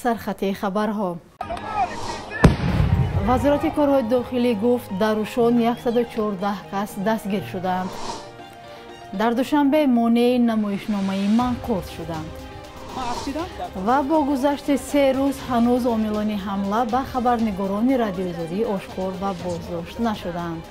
سرخط خبرها. وزارت کارهای داخلی گفت در روشن 114 کس دستگیر شدند. در دوشنبه مانع نمایشنامه منقول شدند و با گذشت 3 روز هنوز عاملان حمله به خبرنگاران رادیوزادی آشکار و بازداشت نشدند.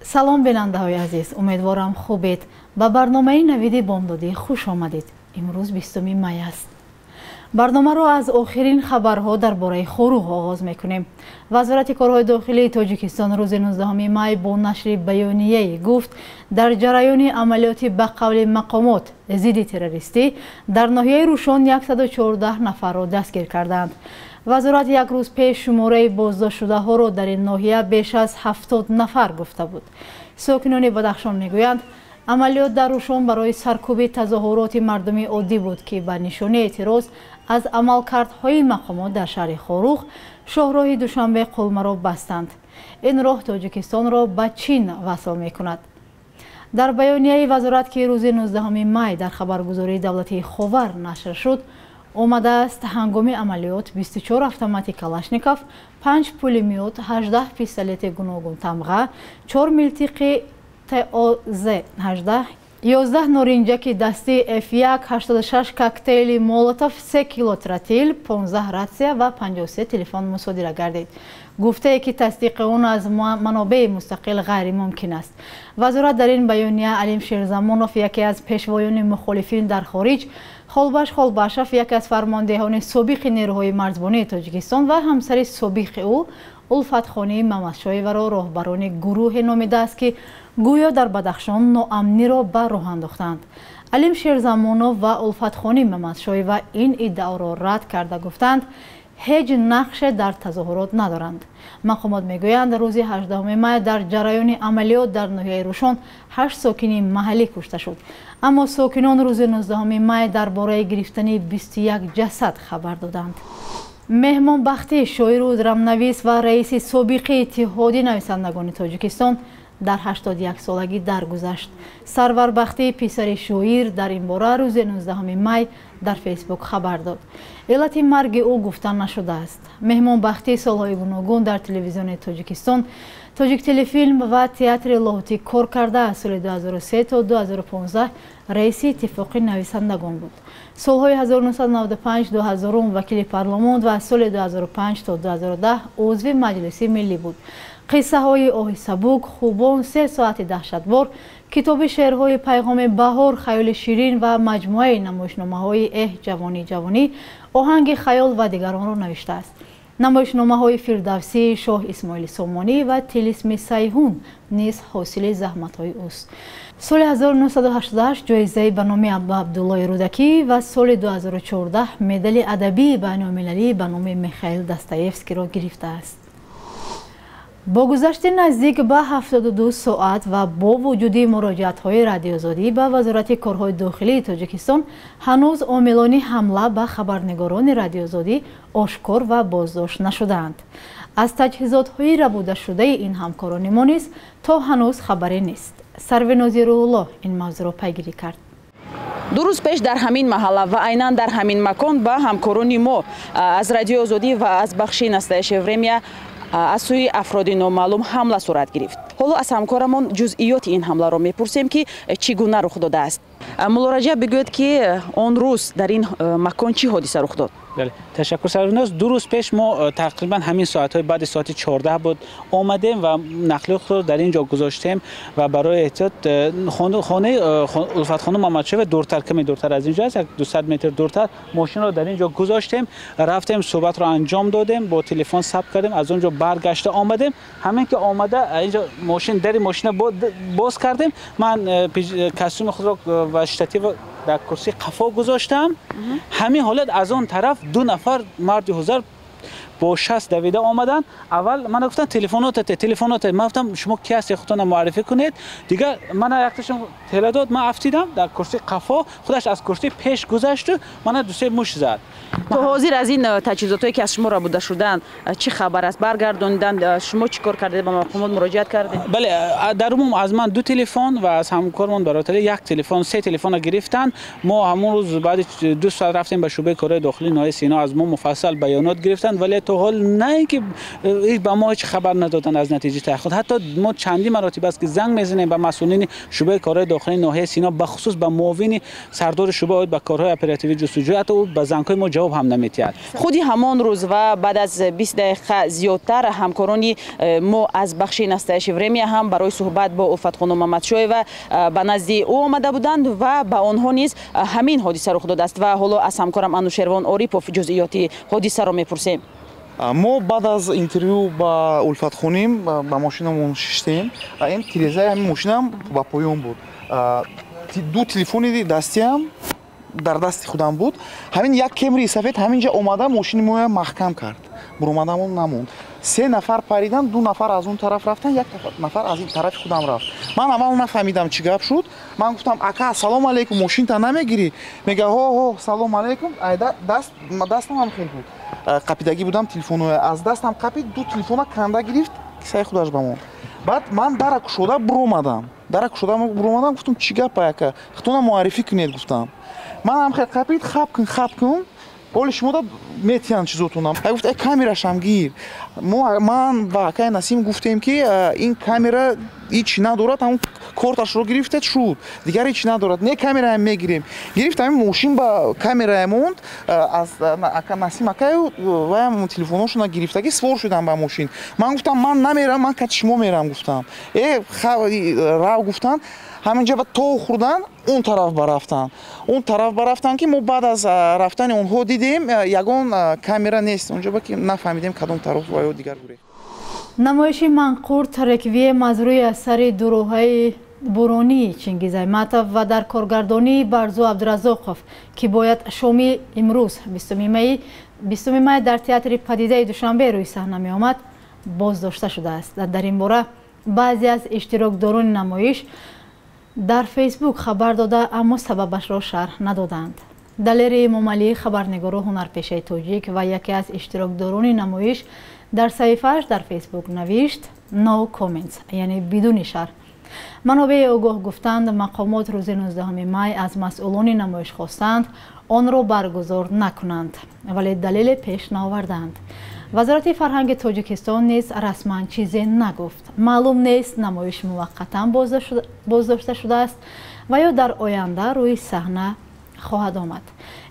سلام بیننده های عزیز، امیدوارم خوبید. به برنامه نوید بامدادی خوش آمدید. امروز 20 می است. برنامه را از آخرین خبرها درباره خروق آغاز میکنیم. وزارت کارهای داخلی تاجیکستان روز 19 می با نشر بیانیه گفت در جریان عملیاتی به قول مقامات ضد تروریستی در ناحیه روشن 114 نفر را دستگیر کردند. وزارت یک روز پیش شماره بازداشت شده ها را در این ناحیه بیش از 70 نفر گفته بود. ساکنان بدخشان میگویند عملیات در روشن برای سرکوب تظاهرات مردمی عادی بود که به نشانه اعتراض از عملکردهای مقامات در شهر خروق شاهراه دوشنبه قلمه را بستند. این راه تاجیکستان را به چین وصل می کند. در بیانیه وزارت که روز 19 می در خبرگزاری دولتی خاور نشر شد آمده است هنگام عملیات 24 اتومات کلاشنیکوف، 5 پولمیوت، 18 پیستولت گوناگون تمغه، 4 ملتق تاز 18، 11 نارنجک دستی F1، 86 کوکتیل مولوتوف، 3 کیلو تراتیل، 15 راسیا و 53 تلفن مصادره گردید. گفته ای که تصدیق اون از منابع مستقل غیر ممکن است. وزارت در این بیانیه علیم شیرزمانوف یکی از پیشوایان مخالفین در خارج، خالباش خالباشوف یکی از فرماندهان سابق نیروهای مرزبانی تاجیکستان و همسر سابق او الفت خانی ممدشایو را راهبران گروه نامیده است که گویا در بدخشان ناامنی را به راه انداختند. علیم شیرزمانوف و الفت خانی ممدشایو این ادعا را رد کرده گفتند هیچ نقش در تظاهرات ندارند. مقامات میگویند روز 18 می در جریان عملیات در ناحیه روشن 8 ساکن محلی کشته شد، اما ساکنان روز 19 می درباره گرفتن 21 جسد خبر دادند. مهمان بختی شاعر و درامنویس و رئیس سابق اتحاد نویسندگان تاجیکستان در 81 سالگی درگذشت. سرور بختی پسر شاعر در این باره روز 19 می در فیسبوک خبر داد. علت مرگ او گفتن نشده است. مهمان بختی سالهای گوناگون در تلویزیون تاجیکستان، تاجیک تلفیلم و تئاتر لاهوتی کار کرده از سال 2003 تا 2015 رئیس اتفاق نویسندگان بود. سالهای 1995 2000 وکیل پارلمان و از سال 2005 تا 2010 عضو مجلس ملی بود. قصه های آه سبوک، خوبان، 3 ساعت دهشتبار، کتاب شعرهای پیغام بهار، خیال شیرین و مجموعه نمایشنامه های اه جوانی جوانی، آهنگ خیال و دیگران را نوشته است. نمایشنامه های فردوسی، شاه اسماعیل سامانی و طلسم سیحون نیز حاصل زحمت های اوست. سال 1988 جایزه به نام عبدالله رودکی و سال 2014 مدال ادبی بین‌المللی به نام میخائیل داستایفسکی را گرفته است. با گذشت نزدیک به 72 ساعت و با وجود مراجعت‌های رادیوزادی به وزارت کارهای داخلی تاجیکستان هنوز عاملان حمله به خبرنگاران رادیوزادی آشکار و بازداشت نشدند. از تجهیزات‌های ربوده شده این همکاران ما نیز تا هنوز خبری نیست. سرونازی روح‌الله این موضوع را پیگیری کرد. 2 روز پیش در همین محله و عیناً در همین مکان با همکاران ما از رادیوزادی و از بخش نستایش ورمیا از سوی افراد نامعلوم حمله صورت گرفت. حالا از همکارمون جزئیات این حمله را میپرسیم که چگونه رخ داده است. ملاجع بگوید که آن روز در این مکان چی حادثه رخ داد؟ بله، تشکر سروناز. 2 روز پیش ما تقریبا همین ساعت‌های بعد ساعت 14 بود آمدیم و نقلیات رو در اینجا گذاشتیم و برای احتیاط خانه الفت خانم ممدشایو دورتر، کمی دورتر از اینجا است، 200 متر دورتر ماشین رو در اینجا گذاشتیم، رفتیم صحبت رو انجام دادیم، با تلفن ثبت کردیم، از اونجا برگشته آمدیم. همین که آمده اینجا ماشین در ماشین باز کردیم، من کاستوم خود را و شتاتیو در کرسی قفا گذاشتم. همین حالت از اون طرف 2 نفر مرد حضور با 60 دویده آمدن. اول من گفتم تلفنات من گفتم شما کی هستی خودتون معرفی کنید. دیگه من یکتاشون تله داد، من افتیدم در کرسی قفا، خودش از کرسی پیش گذشت و من دو سه مش زد. تو حاضر از این تجهیزاتی که از شما را بوده شدن چه خبر است؟ برگردوندن شما چیکار کردید؟ به مقامات مراجعه کردید؟ بله، در عموم از من 2 تلفن و از همکارمون برادری 1 تلفن 3 تلفن گرفتن. ما همون روز بعد 2 ساعت رفتیم به شعبه کارهای داخلی ناحیه سینا، از ما مفصل بیانات گرفتن، ولی تا حال نه که به ما هیچ خبر ندادن از نتیجه تحقیقات. حتی ما چندی مراتب است که زنگ میزنیم به مسئولین شعبه کارهای داخلی ناحیه سینا، به خصوص به معاون سردار شعبه آید به کارهای اپراتیوی جستجو، حتی او به زنگ‌های ما جواب هم نمیدهد. خودی همان روز و بعد از 20 دقیقه زیادتر همکارانی ما از بخش نستایش ورمیا هم برای صحبت با افت خانم محمدشاه و به نزد او آمده بودند و به آنها نیز همین حادثه رخ داده است. و حالا از همکارم انوشروان عارفов جزئیات حادثه را میپرسیم. ما بعد از اینترویو با الفت خانم با ماشینمون شدیم. این تیرزای همین ماشینم با پایون بود. 2 تلفن دستی هم در دست خودم بود. همین یک کمری سفید همینجا اومده ماشین ما محکم کرد. برآمدمون نموند. 3 نفر پریدن، 2 نفر از اون طرف رفتن، 1 نفر از این طرف خودم رفت. من اول نفهمیدم چی گپ شد. من گفتم اکا سلام علیکم، ماشین تا نمیگیری؟ میگه هو سلام علیکم. دستم هم خیلی بود. قپیدگی بودم، تلفن از دستم قپید، 2 تلفن کنده گرفت، کیسه خودش بمون. بعد من در کشوده برآمدم، گفتم چی گپ اکا؟ خودتون معرفی کنید گفتم. من هم خیلی قپید، خب کن. حالا شما دا میتیان چیزاتونم. گفت کامراش هم گیر. من و اکای نسیم گفتیم که این کامرا هیچ ندارد، همون کارتش رو گرفته شد، دیگر هیچ ندارد، نه کامرا هم میگیریم. گرفت همین ماشین با کامرا موند، از اکا نسیم اکای و هم تلفناشون گرفته که سوار شدم با ماشین. من گفتم من نمیرم، من که شما میرم گفتم. راو گفتن همینجا با تو خوردن اون طرف برفتن که ما بعد از رفتن اونها دیدیم یگان کامرا نیست اونجا، با که نفهمیدیم کدوم طرف و دیگر گوره. نمایش منقور ترکیبی مزروی اثر دروهای برونی چنگیز ایمتов و در کارگردانی برزو عبدالرزاقов که باید شامی امروز 20 می در تئاتر پدیده دوشنبه روی صحنه می آمد بازداشته شده است. در این باره بعضی از اشتراکداران نمایش در فیسبوک خبر داده اما سببش را شرح ندادند. دلیر امامعلی خبرنگار و هنرپیشه تاجیک و یکی از اشتراکداران نمایش در صحیفه‌اش در فیسبوک نوشت no comments، یعنی بدون شرح. منابع آگاه گفتند مقامات روز 19 می از مسئولان نمایش خواستند آن را برگزار نکنند، ولی دلیل پیش نآوردند. وزارت فرهنگ تاجیکستان نیز رسما چیزی نگفت. معلوم نیست نمایش موقتا بازداشته شده است و یا در آینده روی صحنه خواهد آمد.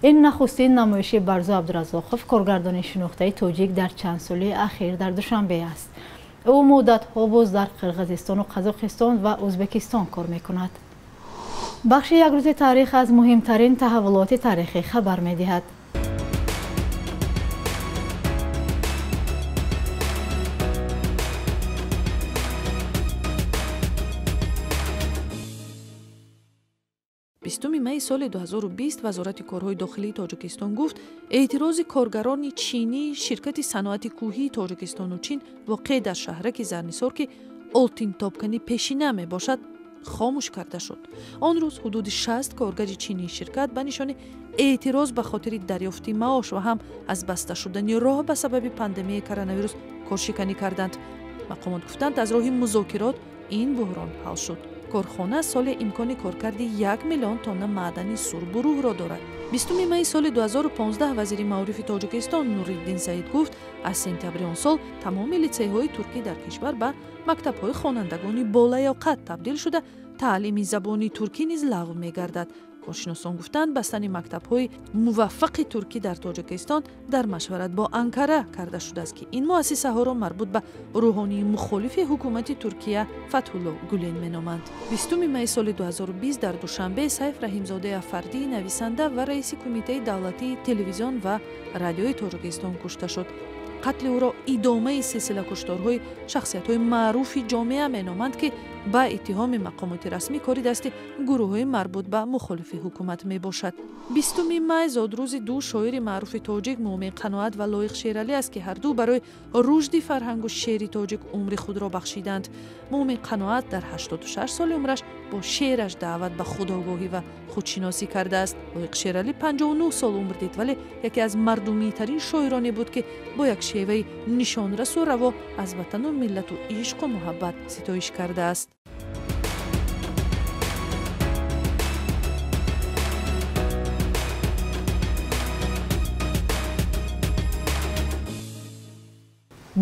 این نخستین نمایش برزو عبدالرزاقов کارگردان شناخته تاجیک در چند سال اخیر در دوشنبه است. او مدت‌ها باز در قرقیزستان و قزاقستان و ازبکستان کار می‌کند. بخش یک روز تاریخ از مهمترین تحولات تاریخی خبر می‌دهد. می سال 2020 وزارت کارهای داخلی تاجیکستان گفت اعتراض کارگران چینی شرکت صنعت کوهی تاجیکستان و چین واقع در شهرک زرنیسار که آلتین تابکنی پیشینه می باشد خاموش کرده شد. آن روز حدود 60 کارگر چینی شرکت به نشانه اعتراض به خاطر دریافت معاش و هم از بسته شدن راه به سبب پاندمی کرونا ویروس کارشکنی کردند. مقامات گفتند از راه مذاکرات این بحران حل شد. کارخانه سال امکان کارکرد 1 میلیون تن معدنی سربروح را دارد. 20 می سال 2015 وزیر معارف تاجیکستان نورالدین سعید گفت از سپتامبر آن سال تمام لیسی‌های ترکی در کشور به مکتب‌های خوانندگان بالیاقت تبدیل شده تعلیم زبان ترکی نیز لغو می‌گردد. کارشناسان گفتند بستن مکتب‌های موفق ترکی در تاجیکستان در مشورت با انکره کرده شده است که این مؤسسه‌ها را مربوط به روحانی مخالف حکومت ترکیه فتح‌الله گولن می‌نامند. 20 می سال 2020 در دوشنبه سیف رحیمزاده افردی نویسنده و رئیس کمیته دولتی تلویزیون و رادیوی تاجیکستان کشته شد. قتل او را ادامه سلسله کشتارهای شخصیت‌های معروف جامعه می‌نامند که ба иттиҳоми мақомоти расмӣ кори дасти гурӯҳҳои марбут ба мухолифи ҳукумат мебошад. 20 май зодрӯзи ду шоири маъруфи тоҷик Муъмин Қаноат ва Лоиқ Шералӣ аст ки ҳарду барои рушди фарҳангу шеъри тоҷик умри худро бахшиданд. Муъмин Қаноат дар 86 соли умраш бо шеъраш даъват ба худогоҳӣ ва худшиносӣ кардааст. Лоиқ Шералӣ 59 сол умр дид, вале яке аз мардумитарин шоироне буд ки бо як шеваи нишонрасу раво аз ватану миллату ишқу муҳаббат ситоиш кардааст.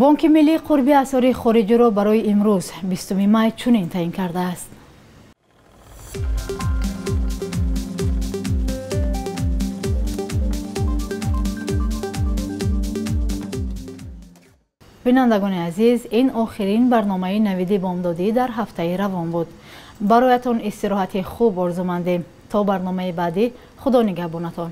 бонки миллӣ қурби асъори хориҷиро барои имрӯз 20 май чунин таъин кардааст. бинандагони азиз, ин охирин барномаи навиди бомдодӣ дар ҳафтаи равон буд. бароятон истироҳати хуб орзумандем. то барномаи баъдӣ худо нигаҳбонатон.